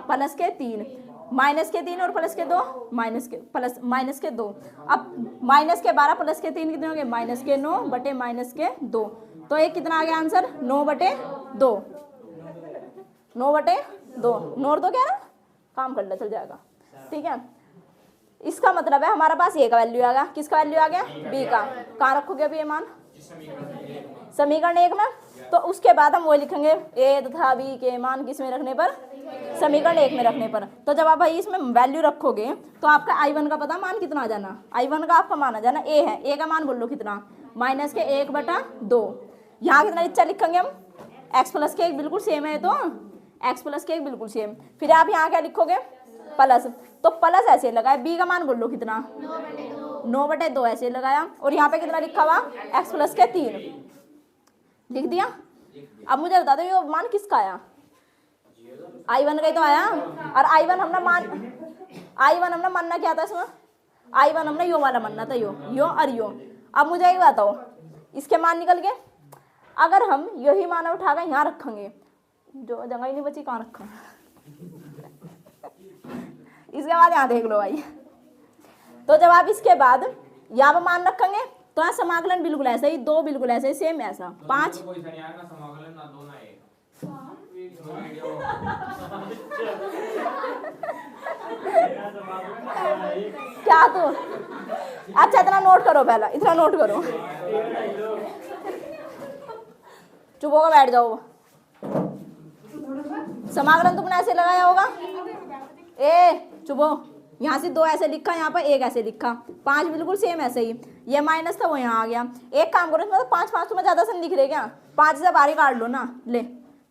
प्लस के 3, माइनस के 3 और प्लस के 2, माइनस के 2। अब माइनस के 12 प्लस के 3 कितने हो गए? माइनस के 9 बटे माइनस के 2। तो एक कितना आ गया आंसर? 9/2। 9/2, नोट तो क्या ना, काम कर ले चल जाएगा, ठीक है। इसका मतलब है हमारे पास ए का वैल्यू आ गया, किसका वैल्यू आ गया, बी का। कहाँ रखोगे अभी ये मान, समीकरण 1 में। तो उसके बाद हम वो लिखेंगे ए तथा बी के मान किस में रखने पर, समीकरण 1 में रखने पर। तो जब आप भाई इसमें वैल्यू रखोगे तो आपका I1 का पता मान कितना आ जाना, I1 का आपका मान आ जाना ए है, ए का मान बोल लो कितना, -1/2। यहाँ कितना नीचे लिखेंगे हम, x प्लस के 1 बिल्कुल सेम है, तो x प्लस के 1 बिल्कुल सेम। फिर आप यहाँ क्या लिखोगे, प्लस, तो प्लस ऐसे लगाया, बी का मान बोल लो कितना, 9/2 ऐसे लगाया, और यहाँ पे कितना लिखा हुआ, x प्लस के 3 लिख दिया। अब मुझे बता दो ये मान किसका आया, I1 का ही तो आया। और I1 हमने मानना क्या था इसमें, I1 हमने यो वाला मानना था, यो और यो। अब मुझे ये बताओ इसके मान निकल गए, अगर हम यही मान उठा कर यहाँ रखेंगे, जो जगह ही नहीं बची कहाँ रखा इसके बाद यहाँ देख लो भाई। तो जब आप इसके बाद यहाँ पर मान रखेंगे तो यहाँ समाकलन बिल्कुल ऐसा ही, 2 बिल्कुल ऐसे ही सेम ऐसा, 5 क्या तो, अच्छा इतना नोट करो, पहला इतना नोट करो, चुप होकर बैठ जाओ। समाकलन तुमने ऐसे लगाया होगा, चुप हो, यहाँ से 2 ऐसे लिखा, यहाँ पर 1 ऐसे लिखा, 5 बिल्कुल सेम ऐसे ही, ये माइनस था वो यहाँ आ गया। एक काम करो इसमें तो 5 तुम्हें ज्यादा से दिख रहे क्या, 5 से बाहर ही काट लो ना, ले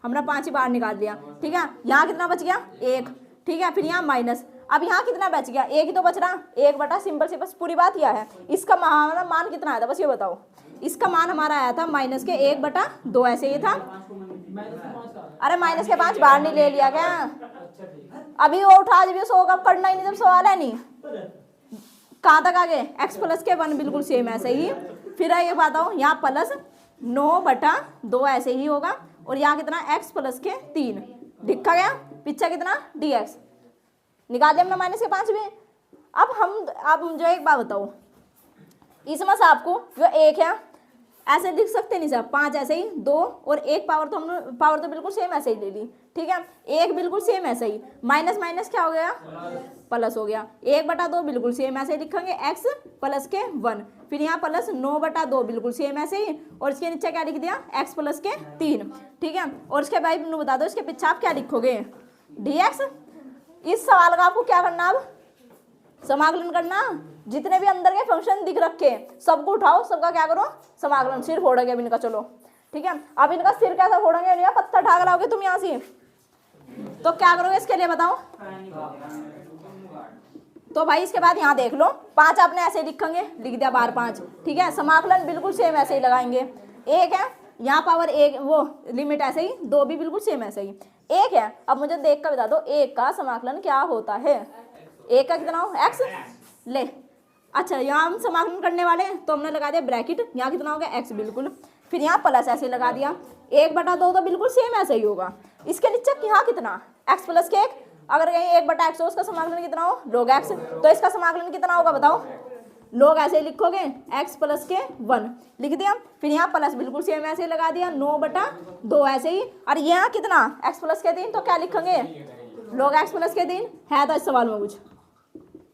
हमने 5 ही बाहर निकाल लिया, ठीक है। यहाँ कितना बच गया, 1, ठीक है। फिर यहाँ माइनस, अब यहाँ कितना बच गया, 1 ही तो बच रहा, 1 सिंपल सी बस पूरी बात यह है। इसका हमारा मान कितना आया था, बस ये बताओ, इसका मान हमारा आया था -1/2 ऐसे ही था। अरे -5 बाहर नहीं ले लिया क्या, अभी वो उठा जब 100 का करना ही नहीं, जब सवाल है नहीं, कहाँ तक आ गए, x प्लस के 1 बिल्कुल सेम ऐसे ही। फिर ये बताओ यहाँ प्लस 9/2 ऐसे ही होगा, और यहाँ कितना x प्लस के 3 लिखा गया, पीछे कितना dx निकाल दिया हमने -5 भी। अब जो एक बात बताओ, इसमें से आपको जो 1 है ऐसे लिख सकते नहीं सर, 5 ऐसे ही, 2 और 1 पावर तो हमने पावर तो बिल्कुल सेम ऐसे ही ले ली, ठीक है। 1 बिल्कुल सेम ऐसे ही, माइनस माइनस क्या हो गया, प्लस हो गया। 1/2 बिल्कुल सेम ऐसे ही लिखेंगे, x प्लस के 1, फिर यहाँ प्लस 9/2 बिल्कुल सेम ऐसे ही, और इसके नीचे क्या लिख दिया, x प्लस के 3, ठीक है। और इसके भाई बता दो इसके पीछे आप क्या लिखोगे, dx। इस सवाल का आपको क्या करना, अब समाकलन करना, जितने भी अंदर के फंक्शन दिख रखे सबको उठाओ, सबका क्या करो, समाकलन। सिर फोड़ोगे अब इनका, चलो ठीक है। अब इनका सिर कैसा फोड़ोगे, या पत्थर ठाक लाओगे तुम यहाँ से, तो क्या करोगे इसके लिए बताओ। तो भाई इसके बाद यहाँ देख लो, 5 आपने ऐसे लिखेंगे, लिख दिया बार 5, ठीक है। समाकलन बिल्कुल सेम ऐसे ही लगाएंगे, 1 है यहाँ पावर 1, वो लिमिट ऐसे ही, 2 भी बिल्कुल सेम ऐसे ही, 1 है। अब मुझे देख कर बता दो 1 का समाकलन क्या होता है, 1 का कितना हो, x ले। अच्छा यहाँ हम समाकलन करने वाले हैं तो हमने लगा दिया ब्रैकेट, यहाँ कितना हो गया x बिल्कुल, फिर यहाँ प्लस ऐसे लगा दिया, 1/2 तो बिल्कुल सेम ऐसे ही होगा। इसके नीचे यहाँ कितना, x प्लस के 1, अगर कहीं 1/x हो उसका समाकलन कितना हो, log x, तो इसका समाकलन कितना होगा बताओ, log ऐसे ही लिखोगे, x प्लस के 1 लिख दिया, फिर यहाँ प्लस बिल्कुल सेम ऐसे ही लगा दिया, 9/2 ऐसे ही। और यहाँ कितना, x प्लस के 3, तो क्या लिखेंगे, log x प्लस के 3 है। तो इस सवाल में कुछ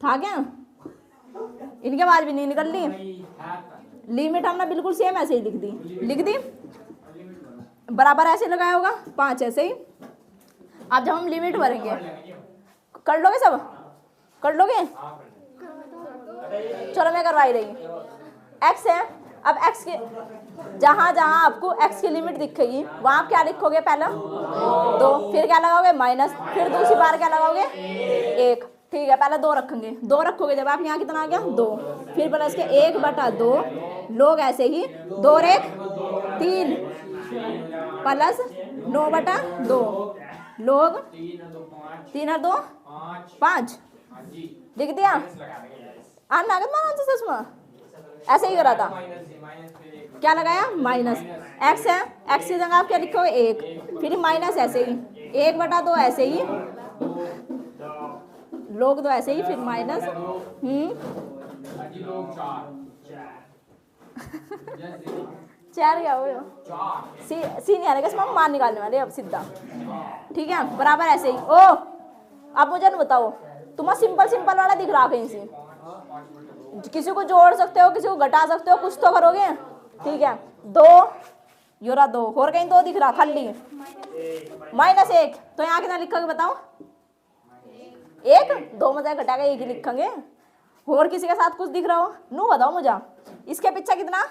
था क्या, इनके बाद भी नहीं निकल ली, लिमिट हमने बिल्कुल सेम ऐसे ही लिख दी, बराबर ऐसे लगाया होगा, 5 ऐसे ही। अब जब हम लिमिट भरेंगे, कर लोगे सब, कर लोगे, चलो मैं करवाई रही, x है। अब x के जहाँ जहाँ आपको x की लिमिट दिखेगी वहाँ आप क्या लिखोगे, पहला 2, फिर क्या लगाओगे माइनस, फिर दूसरी बार क्या लगाओगे 1, ठीक है। पहले 2 रखेंगे, 2 रखोगे जब आप यहाँ कितना आ गया 2, फिर प्लस के 1/2, लोग ऐसे ही 2 और 1 3, प्लस 9/2, लोग 3 और 2 5 लिख दिया। आप लागत माना सच में ऐसे ही करा था, क्या लगाया माइनस, x है, x की जगह आप क्या लिखोगे 1, फिर माइनस ऐसे ही 1/2 ऐसे ही, लोग 2 ऐसे ही, फिर माइनस 4 क्या हो? सी नहीं आ रहा, इसमें हम मान निकालने वाले अब सीधा। ठीक है, बराबर ऐसे ही। ओ अब मुझे न बताओ, तुम्हें सिंपल सिंपल वाला दिख रहा कहीं से? किसी को जोड़ सकते हो, किसी को घटा सकते हो, कुछ तो करोगे। ठीक है, 2 योरा 2 और कहीं 2 दिख रहा खाली, -1। तो यहाँ कितना लिखोगे बताओ? 1, 2 में से घटा के 1 ही लिखेंगे। और किसी के साथ कुछ दिख रहा हो नू बताओ मुझे। इसके पीछे कितना?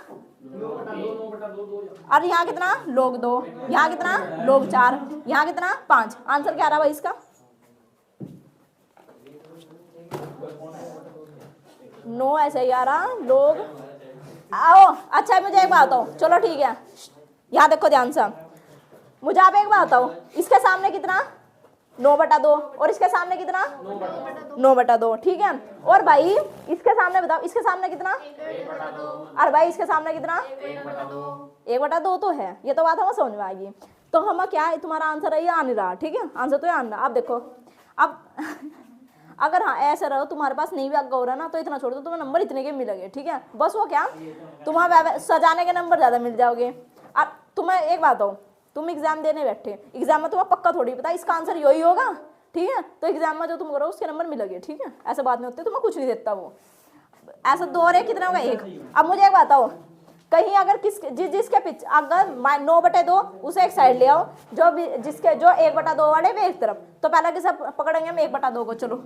और यहाँ कितना? log 2, यहाँ कितना? log 4, यहाँ कितना? 5। आंसर क्या आ रहा भाई इसका? नो ऐसे ही आ रहा log। आओ अच्छा मुझे एक बात बताओ, चलो ठीक है, यहाँ देखो ध्यान से, मुझे आप एक बात बताओ, इसके सामने कितना? 9/2 और इसके सामने कितना? 9/2। ठीक है, और भाई इसके सामने बताओ, इसके सामने कितना? और भाई इसके सामने कितना? 1/2 तो है, ये तो बात हमें समझ में आएगी। तो हम क्या है, तुम्हारा आंसर है ये आ नहीं रहा। ठीक है, आंसर तो ये आना। आप देखो अब अगर हाँ ऐसा रहो तुम्हारे पास नहीं भी आगे हो रहा ना, तो इतना छोड़ दो, तुम्हें नंबर इतने के मिलेंगे। ठीक है, बस वो क्या तुम्हारा सजाने के नंबर ज़्यादा मिल जाओगे। अब तुम्हें एक बात हो, तुम एग्जाम देने बैठे, एग्जाम में तुम्हें पक्का थोड़ी पता इसका आंसर यही होगा। ठीक है, तो एग्जाम में जो तुम करो उसके नंबर मिलेंगे। ठीक है, ऐसे बात नहीं होती, तुम्हें कुछ नहीं देता वो। ऐसा 2 और 1 कितना होगा? 1। अब मुझे एक बात बताओ, कहीं अगर जिसके पीछे अगर 9/2 उसे एक साइड ले आओ, जो जो 1/2 वाले वे एक तरफ, तो पहले किसे पकड़ेंगे हम? 1/2 को। चलो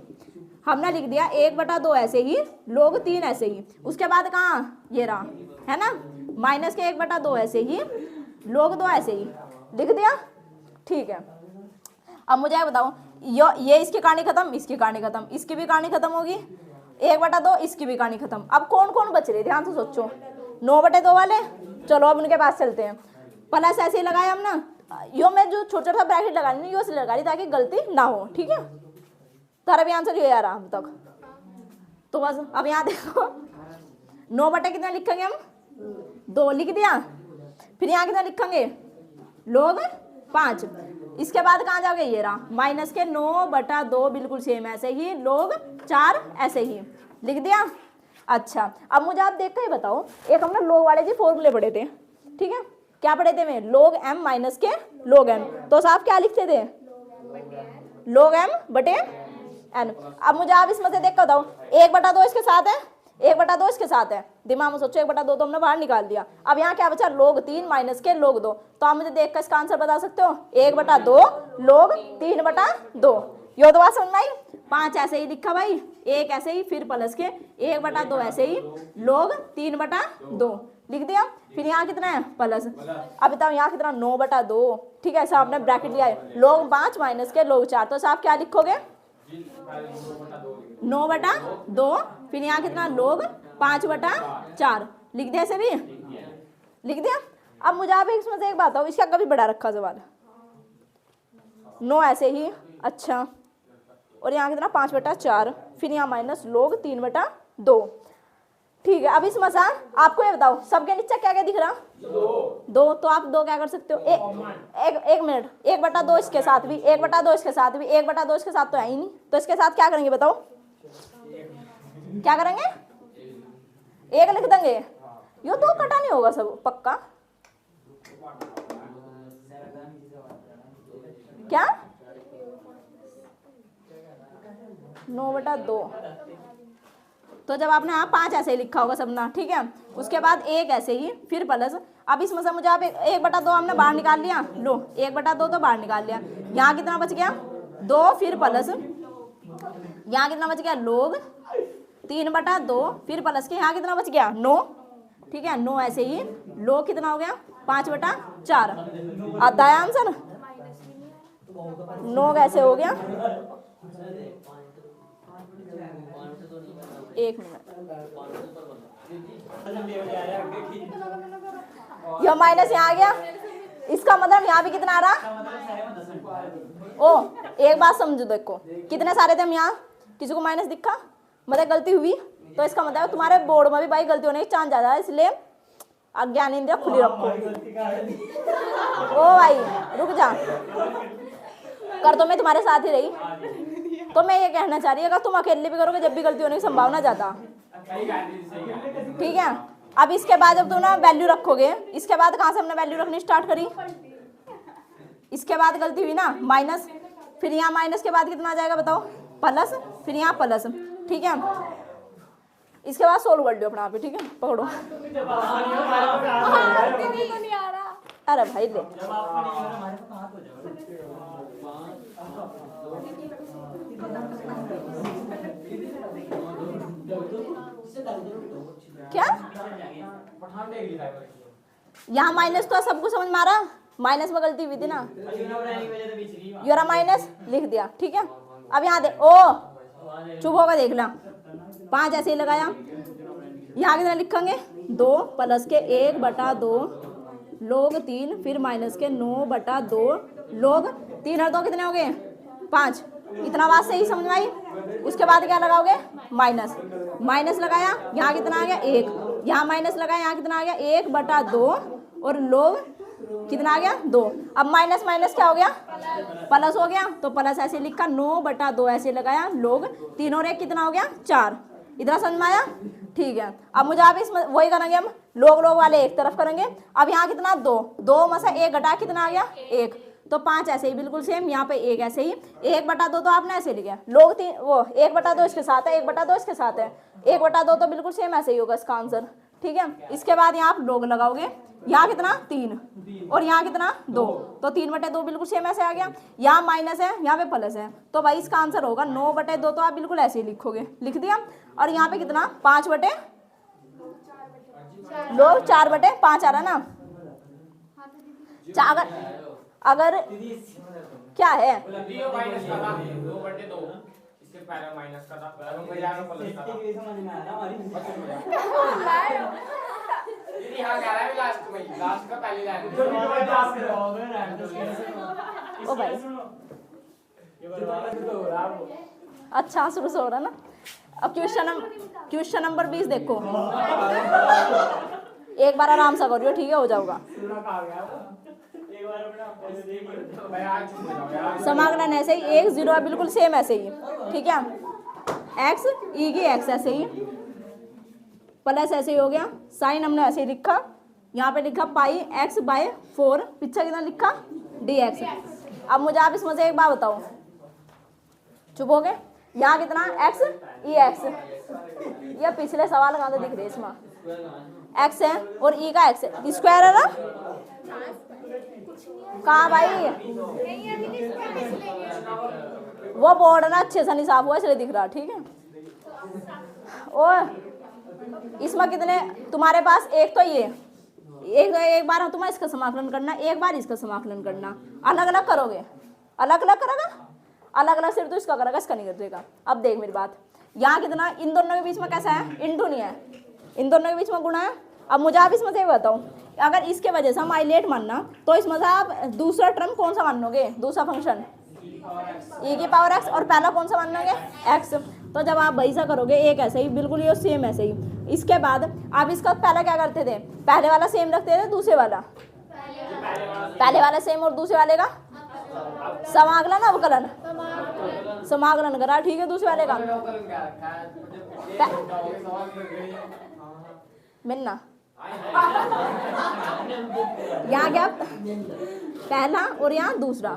हमने लिख दिया 1/2 ऐसे ही, log 3 ऐसे ही, उसके बाद कहाँ ये रहा है ना माइनस के 1/2 ऐसे ही, log 2 ऐसे ही लिख दिया। ठीक है, अब मुझे बताओ, ये इसकी कहानी खत्म, इसकी कहानी खत्म, इसकी भी कहानी खत्म होगी, 1/2 इसकी भी कहानी खत्म। अब कौन कौन बच रहे? ध्यान से सोचो, 9/2 वाले। चलो अब उनके पास चलते हैं। प्लस ऐसे ही लगाया हम ना, यो मैं जो छोटा छोटा ब्रैकेट लगानी ना, यो से लगा रही ताकि गलती ना हो। ठीक है, तारा भी आंसर ये आ रहा अब तक। तो बस अब यहाँ देखो, 9/, कितना लिखेंगे हम? 2 लिख दिया। फिर यहाँ कितना लिखेंगे? log 5। इसके बाद कहाँ जाओगे? ये रहा माइनस के 9/2 बिल्कुल सेम ऐसे ही, log 4 ऐसे ही लिख दिया। अच्छा अब मुझे आप देख कर ही बताओ, एक हमने log वाले जी फॉर्मूले पढ़े थे। ठीक है, क्या पढ़े थे? मैं log m माइनस के log n, तो साहब क्या लिखते थे? log m बटे n। अब मुझे आप इसमें से देख कर बताओ, 1/2 इसके साथ है, 1/2 इसके साथ है, दिमाग में सोचो, 1/2 तो हमने बाहर निकाल दिया। अब यहाँ क्या बचा? log 3 माइनस के log 2। तो आप मुझे देख कर इसका आंसर बता सकते हो, 1/2 log 3/2। यो तो बात समझ में आई। 5 ऐसे ही लिखा भाई, 1 ऐसे ही, फिर प्लस के 1/2 ऐसे ही, log 3/2 लिख दिया। फिर यहाँ कितना है? प्लस। अब बताओ यहाँ कितना? 9/2। ठीक है, ऐसा आपने ब्रैकेट लिया है, log 5 माइनस के log 4। तो साहब क्या लिखोगे? 9/2। फिर यहाँ कितना? log 5/4 लिख दिया। ऐसे भी लिख दिया। अब मुझे आप इसमें से एक बात हो, इसका कभी बड़ा रखा सवाल? 9 ऐसे ही। अच्छा, और यहाँ कितना? 5/4। फिर यहाँ माइनस log 3/2। ठीक है, अब इस मसाल आपको ये बताओ, सबके नीचे क्या क्या दिख रहा? 2। तो आप 2 क्या कर सकते हो? एक मिनट, 1/2 इसके साथ भी, 1/2 इसके साथ भी, 1/2 इसके साथ तो है ही नहीं, तो इसके साथ क्या करेंगे बताओ? क्या करेंगे? 1 लिख देंगे। यो 2 कटा नहीं होगा सब पक्का। क्या? 9/2। तो जब आपने यहाँ 5 ऐसे ही लिखा होगा सबना। ठीक है, उसके बाद 1 ऐसे ही, फिर प्लस। अब इसमें से मुझे आप 1/2 हमने बाहर निकाल लिया, लो 1/2 तो बाहर निकाल लिया। यहाँ कितना बच गया? 2 फिर प्लस, यहाँ कितना बच गया? log 3/2 फिर प्लस के यहाँ कितना बच गया? 9। ठीक है, 9 ऐसे ही, log कितना हो गया? 5/4। आता है आंसर? 9 ऐसे हो गया। एक मिनट, यह माइनस यहाँ आ गया, इसका मतलब यहाँ भी कितना आ रहा? ओ एक बात समझो, देखो कितने सारे थे हम यहाँ, किसी को माइनस दिखा? मतलब गलती हुई, तो इसका मतलब तुम्हारे बोर्ड में भी भाई गलती होने की चांस ज्यादा है, इसलिए अज्ञान इंद्रिया खुली रखो। ओ भाई रुक जा, कर तो मैं तुम्हारे साथ ही रही। तो मैं ये कहना चाह रही हूँ, अगर तुम अकेले भी करोगे जब भी गलती होने की संभावना ज्यादा। ठीक है, अब इसके बाद जब तुम ना वैल्यू रखोगे, इसके बाद कहाँ से हमने वैल्यू रखनी स्टार्ट करी, इसके बाद गलती हुई ना माइनस, फिर यहाँ माइनस के बाद कितना आ जाएगा बताओ, प्लस, फिर यहाँ प्लस, ठीक है। इसके बाद सोल्व कर लो अपना आप ही, ठीक है, पकड़ो। अरे भाई ले, क्या यहाँ माइनस तो सबको समझ में आ रहा, माइनस में गलती हुई थी ना, यूरा माइनस लिख दिया, ठीक है। अब यहाँ दे ओ चुप होगा देख ला, 5 ऐसे ही लगाया, यहाँ कितना लिखेंगे 2 प्लस के 1/2 log 3, फिर माइनस के 9/2 log 3 और 2 कितने हो गए 5, इतना बात सही समझ में आई। उसके बाद क्या लगाओगे माइनस, माइनस लगाया, यहाँ कितना आ गया 1, यहाँ माइनस लगाया, यहाँ कितना आ गया 1/2 और log कितना आ गया 2। अब माइनस माइनस क्या हो गया प्लस हो गया, तो प्लस ऐसे लिखा, 9/2 ऐसे लगाया, log 3 और 1 कितना हो गया 4। इतना समझ में आया, ठीक है। अब मुझे आप इसमें वही करेंगे हम, लोग वाले एक तरफ करेंगे। अब यहाँ कितना 2 में से 1 घटा कितना आ गया 1, तो 5 ऐसे ही बिल्कुल सेम, यहाँ पे 1 ऐसे ही, 1/2 तो आपने ऐसे लिखा, लोग 3 वो 1/2 इसके साथ है, 1/2 इसके साथ है, 1/2 तो बिल्कुल सेम ऐसे ही होगा इसका आंसर, ठीक है। इसके बाद यहाँ आप लोग लगाओगे, यहाँ कितना 3 और यहाँ कितना 2, तो 3/2 बिल्कुल सेम ऐसे आ गया, यहाँ माइनस है यहाँ पे प्लस है, तो भाई इसका आंसर होगा 9/2, तो आप बिल्कुल ऐसे ही लिखोगे, लिख दिया। और यहाँ पे कितना 5/, लोग 4/5 आ रहा ना, अगर क्या है ओ भाई, अच्छा शुरू से हो रहा ना। अब क्वेश्चन नंबर 20 देखो, एक बार आराम से करियो, ठीक है, हो जाऊंगा। समाकलन ऐसे ही 1 0 बिल्कुल सेम ऐसे ही, ठीक है, x e की x ऐसे ही, प्लस ऐसे ही हो गया, साइन हमने ऐसे ही लिखा, यहाँ पे लिखा पाई x/4, पीछे कितना लिखा dx। अब मुझे आप इसमें से एक बात बताओ, चुप हो गए, यहाँ कितना x e x, ये पिछले सवाल कहाँ से दिख रहे इसमें, x है और e का x है, स्क्वायर है ना, कहाँ भाई वो बोर्ड ना अच्छे से नहीं साफ हुआ इसलिए दिख रहा, ठीक है। और इसमें कितने तुम्हारे पास, एक तो ये एक बार तुम्हें इसका समाकलन करना, एक बार इसका समाकलन करना, अलग अलग करोगे, अलग अलग करेगा, अलग अलग सिर्फ तो इसका करेगा, इसका नहीं करेगा। अब देख मेरी बात, यहाँ कितना इन दोनों के बीच में कैसा है, इंटू नहीं है, इन दोनों के बीच में गुणा है। अब मुझे आप इसमें से बताओ, अगर इसके वजह से हम आइलेट मानना, तो इसमें से आप दूसरा टर्म कौन सा मानोगे, दूसरा फंक्शन e की पावर x, और पहला कौन सा मानोगे x। तो जब आप वही सा करोगे, एक ऐसे ही बिल्कुल ये सेम ऐसे ही, इसके बाद आप इसका पहला क्या करते थे, पहले वाला सेम रखते थे, दूसरे वाला पहले वाला सेम और दूसरे वाले का समाकलन अवकलन, समाकलन करा, ठीक है, दूसरे वाले का मिलना, यहाँ क्या पहला और यहाँ दूसरा,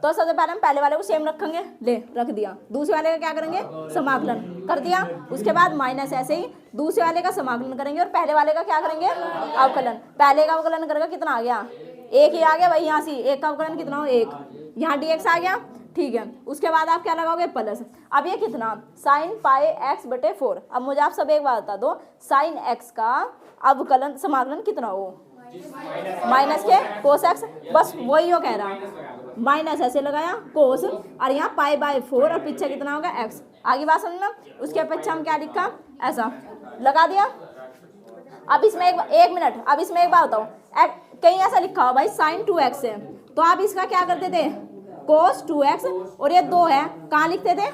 तो सबसे पहले हम पहले वाले को सेम रखेंगे, ले रख दिया, दूसरे वाले का क्या करेंगे समाकलन कर दिया, उसके बाद माइनस ऐसे ही दूसरे वाले का समाकलन करेंगे और पहले वाले का क्या करेंगे अवकलन, पहले का अवकलन करेगा कितना आ गया 1 ही आ गया भाई, यहाँ से 1 का अवकलन कितना हो 1, यहाँ dx आ गया, ठीक है। उसके बाद आप क्या लगाओगे प्लस, अब ये कितना sin पाई x/4। अब मुझे आप सब एक बात बता दो, sin x का अवकलन समाकलन कितना हो, माइनस के कोस x, बस वही हो कह रहा, माइनस ऐसे लगाया कोस, और यहाँ पाई/4 और पीछे कितना होगा x, आगे बात समझना। उसके पीछे हम क्या लिखा, ऐसा लगा दिया। अब इसमें एक मिनट, अब इसमें एक बात बताओ, कहीं ऐसा लिखा हो भाई sin 2x है, तो आप इसका क्या करते थे cos 2x, और ये 2 है, कहाँ लिखते थे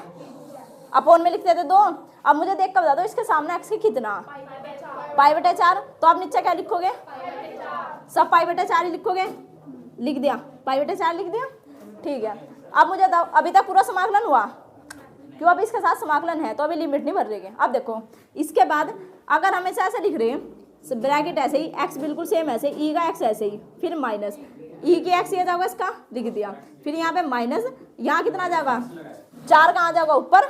अपोन में लिखते थे 2। अब मुझे देख कर बता दो इसके सामने x की कितना पाई/4, तो आप नीचे क्या लिखोगे सब पाई/4 ही लिखोगे, लिख दिया पाई/4 लिख दिया, ठीक है। अब मुझे बताओ अभी तक पूरा समाकलन हुआ, क्यों अभी इसके साथ समाकलन है तो अभी लिमिट नहीं भर रही है। अब देखो इसके बाद अगर हम इसे ऐसे लिख रहे हैं ब्रैकेट ऐसे ही, x बिल्कुल सेम ऐसे, ई का x ऐसे ही, फिर माइनस ई की x ये जाएगा इसका लिख दिया, फिर यहाँ पे माइनस, यहाँ कितना आ जाएगा 4 कहाँ आ जाएगा ऊपर,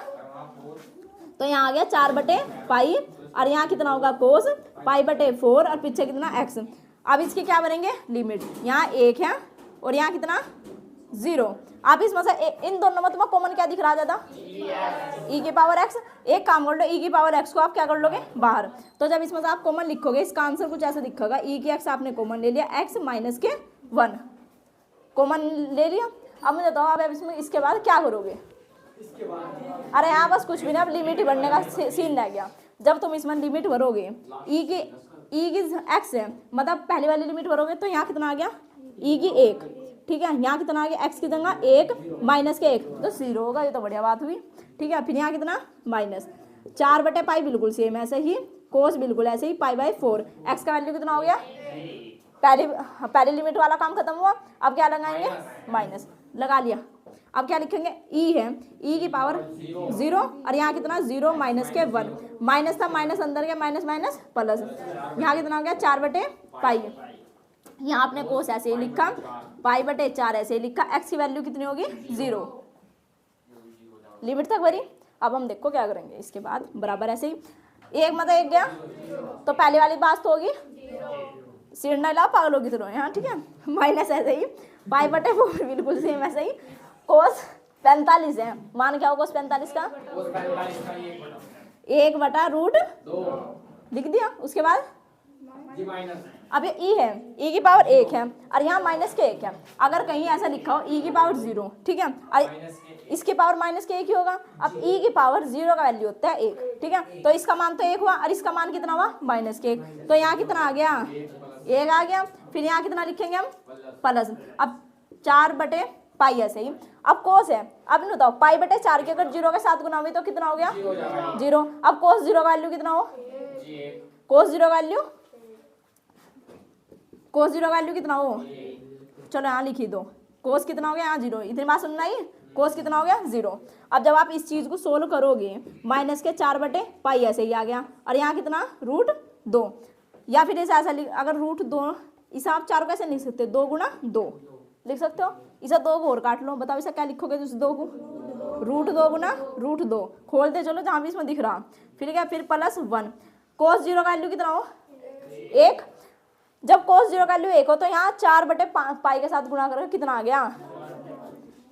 तो यहाँ आ गया 4/पाई, और यहाँ कितना होगा कोस पाई/4, और पीछे कितना x। अब इसके क्या बनेंगे लिमिट, यहाँ 1 है और यहाँ कितना 0। आप इसमें से इन दोनों में तुम्हें कॉमन क्या दिख रहा था, e की पावर x। एक काम कर लो, e की पावर x को आप क्या कर लोगे बाहर, तो जब इसमें से आप कॉमन लिखोगे इसका आंसर कुछ ऐसा दिखेगा, e की x आपने कॉमन ले लिया, x माइनस के 1 कॉमन ले लिया। अब मुझे बताओ आप इसमें इसके बाद क्या करोगे, अरे यहाँ बस कुछ भी नहीं, अब लिमिट ही बढ़ने का सीन रह गया। जब तुम इसमें लिमिट भरोगे e की x है, मतलब पहली वाली लिमिट भरोगे तो यहाँ कितना आ गया e की 1, ठीक है, यहाँ कितना आ गया x की जगह 1 माइनस के 1 तो 0 होगा, ये तो बढ़िया बात हुई, ठीक है। फिर यहाँ कितना माइनस 4/पाई बिल्कुल सेम ऐसे ही, कोस बिल्कुल ऐसे ही पाई/4, x का वैल्यू कितना हो गया, पहली लिमिट वाला काम खत्म हुआ। अब क्या लगाएंगे माइनस लगा लिया। अब क्या लिखेंगे e है, e की पावर 0 और यहाँ कितना 0 माइनस के 1, माइनस था माइनस अंदर गया, माइनस माइनस प्लस, यहाँ कितना हो गया 4/पाई, यहाँ आपने कोस ऐसे ही लिखा, पाई/4 ऐसे ही लिखा, x की वैल्यू कितनी होगी 0, लिमिट तक भरी। अब हम देखो क्या करेंगे इसके बाद, बराबर ऐसे ही एक मतलब एक गया तो पहले वाली बात तो होगी, सिर ना लाओ पागलों की तरह यहाँ, ठीक है, माइनस ऐसे ही पाई/4 बिल्कुल सेम ऐसे ही, कोस 45 है, मान क्या हो कोस 45 का 1/√2 लिख दिया। उसके बाद अब ये e है, e की पावर 1 है और यहाँ माइनस के 1 है, अगर कहीं ऐसा लिखा हो e की पावर 0, ठीक है, और इसके पावर माइनस के 1 ही होगा। अब e की पावर 0 का वैल्यू होता है 1, ठीक है, तो इसका मान तो 1 हुआ और इसका मान कितना हुआ माइनस के 1, तो यहाँ कितना आ गया 1 आ गया। फिर यहाँ कितना लिखेंगे हम प्लस, अब 4/पाई ऐसे ही। अब कोस है, अब नहीं बताओ पाई/4 के अगर 0 के साथ गुना हुई तो कितना हो गया 0। अब कोस 0 का वैल्यू कितना हो, कोस 0 वैल्यू कितना हो, चलो यहाँ लिखी दो, कोस कितना हो गया यहाँ 0, इतनी बात समझ आई, कोस कितना हो गया 0। अब जब आप इस चीज़ को सोल्व करोगे माइनस के 4/पाई ऐसे ही आ गया, और यहाँ कितना √2, या फिर इसे ऐसा अगर √2 इसे आप 4 कैसे लिख सकते, 2 गुणा 2 लिख सकते हो, इसे 2 को और काट लो, बताओ इसे क्या लिखोगे उस 2 को, √2 गुणा √2 खोलते चलो जहाँ भी इसमें दिख रहा, फिर क्या फिर +1, कोस 0 का वैल्यू कितना हो 1, जब कोस 0 का वैल्यू 1 हो तो यहाँ 4/पाई के साथ गुणा करके कितना आ गया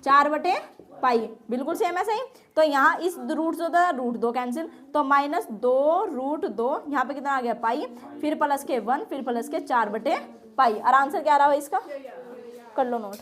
4/पाई बिल्कुल सेम ऐसे ही। तो यहाँ इस रूट से होता है √2 कैंसिल, तो -2√2, यहाँ पे कितना आ गया पाई, फिर +1 फिर +4/पाई, और आंसर क्या रहा है इसका, कर लो नोट।